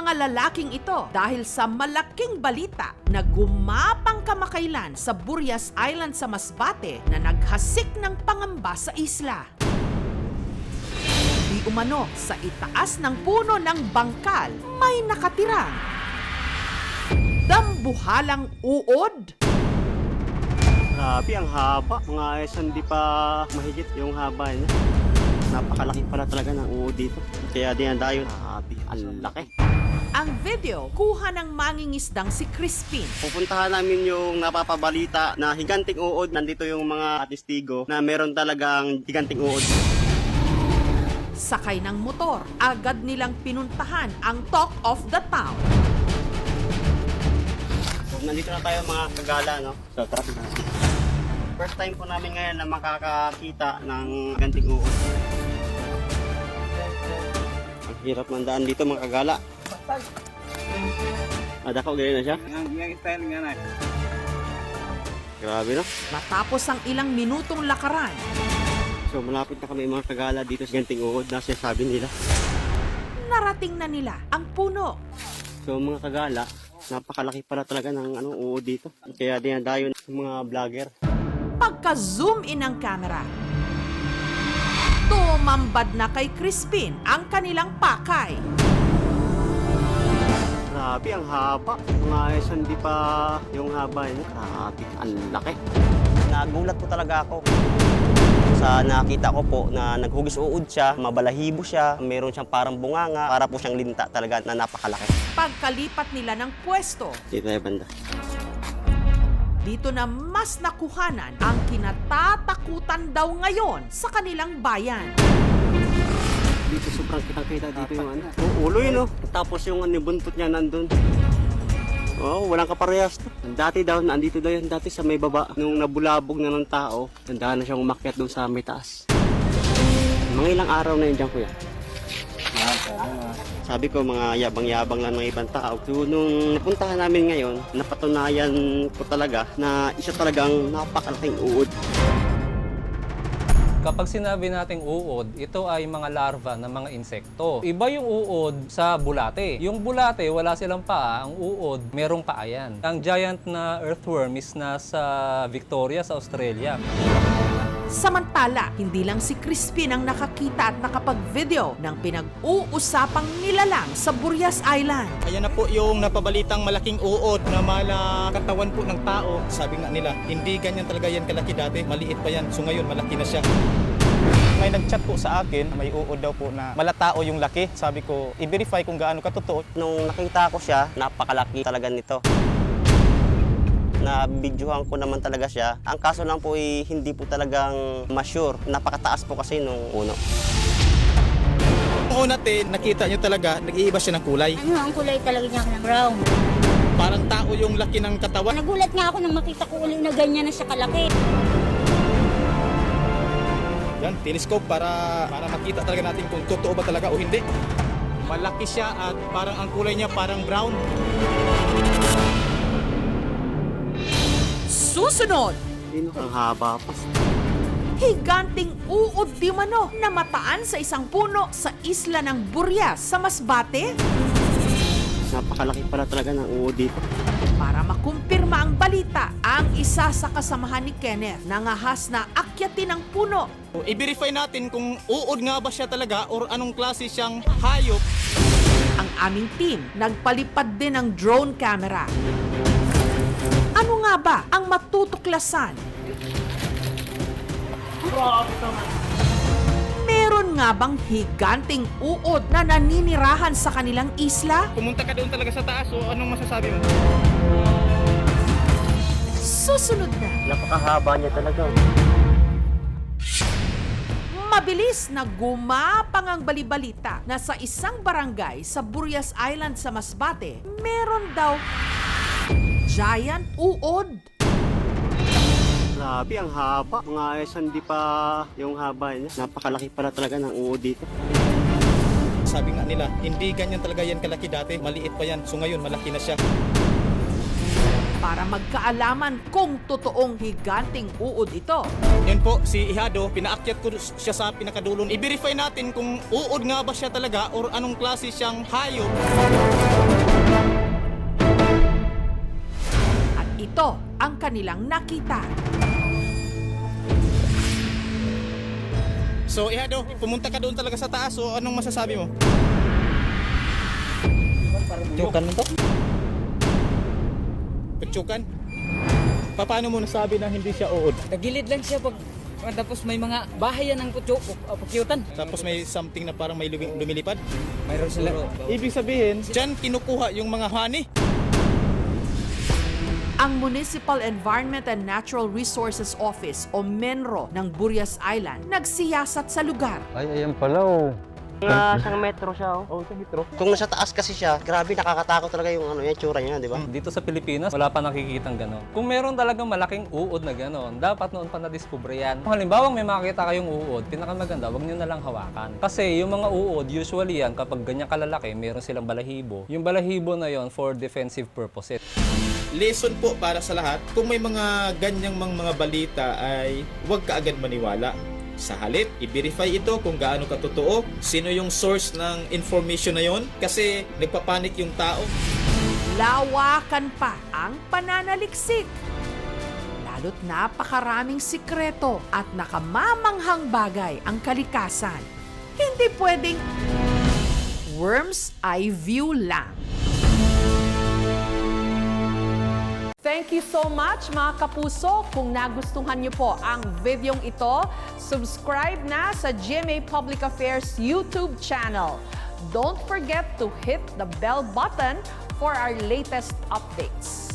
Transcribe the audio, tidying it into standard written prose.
mga lalaking ito dahil sa malaking balita na gumapang kamakailan sa Burias Island sa Masbate na naghasik ng pangamba sa isla. Di umano sa itaas ng puno ng bangkal may nakatirang dambuhalang uod. Grabe, ang haba. Mga hindi pa mahigit yung haba niya. Napakalaki pala talaga ng uod dito. Kaya dinadayon. Grabe, ang laki. Ang video, kuha ng mangingisdang si Crispin. Pupuntahan namin yung napapabalita na higanting uod. Nandito yung mga testigo na meron talagang higanting uod. Sakay ng motor, agad nilang pinuntahan ang talk of the town. So, nandito na tayo mga kagala, no? So, traffic na. First time po namin ngayon na makakakita ng higanting uod. Ang hirap mandaan dito mga kagala. Adako, ganyan na siya? Yang style nga na. Grabe, no? Matapos ang ilang minutong lakaran, So, malapit na kami mga kagala dito sa higanting uod na sinasabi nila. narating na nila ang puno. So, mga kagala, napakalaki pala talaga ng uod dito. Kaya dinadayon ng mga vlogger. Pagka-zoom in ng camera, tumambad na kay Crispin ang kanilang pakay. Grabe, ang haba. Mga hindi pa yung haba niya. Grabe, ang laki. Nagulat po talaga ako. Sa nakita ko po na naghugis uod siya, mabalahibo siya, meron siyang parang bunganga, para po siyang linta talaga na napakalaki. Pagkalipat nila ng pwesto, Dito tayo banda. dito na mas nakuhanan ang kinatatakutan daw ngayon sa kanilang bayan. Dito sobrang kitang-kita dito yung ano. Ulo yun, oh. Tapos yung buntot niya nandun. Oh, walang kaparehas. Dati daw, nandito daw yan dati sa may baba. Nung nabulabog na ng tao, nandahan na siyang umakyat doon sa may taas. Mga ilang araw na yun dyan, kuya. Sabi ko, mga yabang-yabang lang ng ibang tao. So, nung napuntahan namin ngayon, napatunayan ko talaga na isa talagang napakalaking uod. Kapag sinabi nating uod, ito ay mga larva ng mga insekto. Iba yung uod sa bulate. Yung bulate, wala silang paa. Ang uod, merong paa yan. Ang giant na earthworm is nasa Victoria sa Australia. Samantala, hindi lang si Crispin ang nakakita at nakapag-video ng pinag-uusapang nilalang sa Burias Island. Ayan na po yung napabalitang malaking uod na mala katawan po ng tao. Sabi nga nila, hindi ganyan talaga yan kalaki dati. Maliit pa yan. So ngayon, malaki na siya. May nag-chat po sa akin, may uod daw po na malatao yung laki. Sabi ko, i-verify kung gaano katotoo. Nung nakita ko siya, napakalaki talaga nito. Na-videohan ko naman talaga siya. Ang kaso lang po ay hindi po talagang ma-sure. Napakataas po kasi nung uno. Noong natin, nakita nyo talaga, nag-iiba siya ng kulay. Ano, ang kulay talaga niya ng brown. Parang tao yung laki ng katawan. Nagulat nga ako nang makita ko ulit na ganyan na siya kalaki. Yan, telescope para makita talaga natin kung totoo ba talaga o hindi. Malaki siya at parang ang kulay niya parang brown. Susunod, Sino ang haba pa? higanting uod di mano na mataan sa isang puno sa isla ng Burias sa Masbate. Napakalaki pala talaga ng uod dito. Para makumpirma ang balita, ang isa sa kasamahan ni Kenneth nangahas na akyatin ang puno. So, i-verify natin kung uod nga ba siya talaga or anong klase siyang hayop. Ang aming team nagpalipad din ng drone camera. Ano nga ba ang matutuklasan? Meron nga bang higanting uod na naninirahan sa kanilang isla? Pumunta ka doon talaga sa taas o anong masasabi mo? Susunod na. Napakahaba niya talaga. Mabilis na gumapang ang balibalita na sa isang barangay sa Burias Island sa Masbate, meron daw giant uod. Grabe, ang haba. Mga hindi pa yung haba niya. Napakalaki pala talaga ng uod dito. Sabi nga nila, hindi ganyan talaga yan kalaki dati. Maliit pa yan. So ngayon, malaki na siya. para magkaalaman kung totoong higanting uod ito. Yun po, si Ihado, pinaakyat ko siya sa pinakadulon. I-verify natin kung uod nga ba siya talaga or anong klase siyang hayop. At ito ang kanilang nakita. So Ihado, pumunta ka doon talaga sa taas, so anong masasabi mo? Tsukan mo to? Pagtsukan? Paano mo nasabi na hindi siya uod? Nagilid lang siya tapos may mga bahayan ng pukyutan. Tapos may something na parang may lumilipad? Mayroon sila. Ibig sabihin, dyan kinukuha yung mga honey. Ang Municipal Environment and Natural Resources Office o MENRO ng Burias Island nagsiyasat sa lugar. Ay, ayan pala oh. Isang metro siya, oh. Oh, isang metro. Kung nasa taas kasi siya, grabe nakakatakot talaga yung yung tsura niya, di ba? Dito sa Pilipinas, wala pa nakikitang gano'n. Kung meron talagang malaking uod na gano'n, dapat noon pa na-discover yan. Kung halimbawa may makita kayong uod, pinakamaganda, wag nyo na lang hawakan. Kasi yung mga uod, usually yan, kapag ganyan kalalaki, meron silang balahibo. Yung balahibo na yon for defensive purposes. Lesson po para sa lahat, kung may mga ganyang mga balita ay huwag ka agad maniwala. Sa halip, i-verify ito kung gaano katotoo, sino yung source ng information na yon, kasi nagpapanik yung tao. Lawakan pa ang pananaliksik. Lalo't napakaraming sikreto at nakamamanghang bagay ang kalikasan. Hindi pwedeng worm's eye view lang. Thank you so much mga kapuso. Kung nagustuhan niyo po ang videong ito, subscribe na sa GMA Public Affairs YouTube channel. Don't forget to hit the bell button for our latest updates.